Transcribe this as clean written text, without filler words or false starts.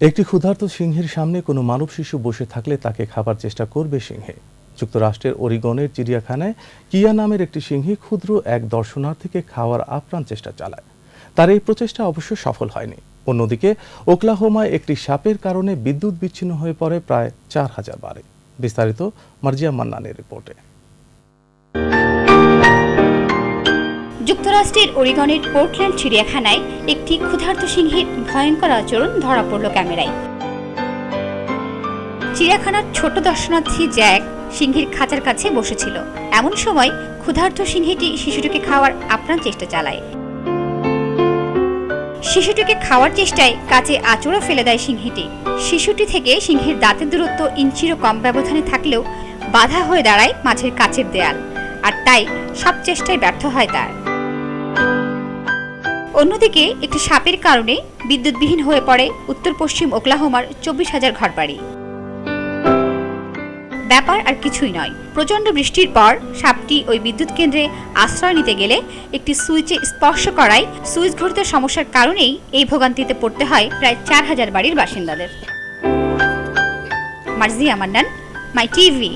একটি ক্ষুধার্ত সিংহের সামনে কোনো মানব শিশু বসে থাকলে তাকে খাবার চেষ্টা করবে সিংহে। যুক্তরাষ্ট্রের ওরিগনের চিড়িয়াখানায় কিয়া নামের একটি সিংহী ক্ষুদ্র এক দর্শনার্থীকে খাওয়ার আপ্রাণ চেষ্টা চালায়। তার এই প্রচেষ্টা অবশ্য সফল হয়নি। অন্যদিকে ওকলাহোমায় একটি সাপের কারণে বিদ্যুৎ বিচ্ছিন্ন হয়ে পড়ে প্রায় 4000 বাড়ি। বিস্তারিত মার্জিয়া মান্নানের রিপোর্টে। যুক্তরাষ্ট্রের ওরিগনের পোর্টল্যান্ড চিড়িয়াখানায় একটি ক্ষুধার্ত সিংহের ভয়ঙ্কর আচরণ ধরা পড়ল ক্যামেরায়। চিড়িয়াখানার ছোট দর্শনার্থী জ্যাক সিংহের খাঁচার কাছে বসেছিল। এমন সময় ক্ষুধার্ত সিংহীটি শিশুটিকে খাওয়ার আপ্রাণ চেষ্টা চালায়। শিশুটিকে খাওয়ার চেষ্টায় কাছে আঁচড়ও ফেলে দেয় সিংহীটি। শিশুটি থেকে সিংহের দাঁতের দূরত্ব ইঞ্চিরও কম ব্যবধানে থাকলেও বাধা হয়ে দাঁড়ায় মাঝের কাচের দেয়াল, আর তাই সব চেষ্টায় ব্যর্থ হয় তার। অন্যদিকে একটি সাপের কারণে বিদ্যুৎবিহীন হয়ে পড়ে উত্তর পশ্চিম ওকলাহোমার 24,000 ঘরবাড়ি। ব্যাপার আর কিছুই নয়, প্রচণ্ড বৃষ্টির পর সাপটি ওই বিদ্যুৎ কেন্দ্রে আশ্রয় নিতে গেলে একটি সুইচে স্পর্শ করায় সুইচ ঘটিত সমস্যার কারণেই এই ভোগান্তিতে পড়তে হয় প্রায় 4000 বাড়ির বাসিন্দাদের। মার্জিয়া মান্নান, মাই টিভি।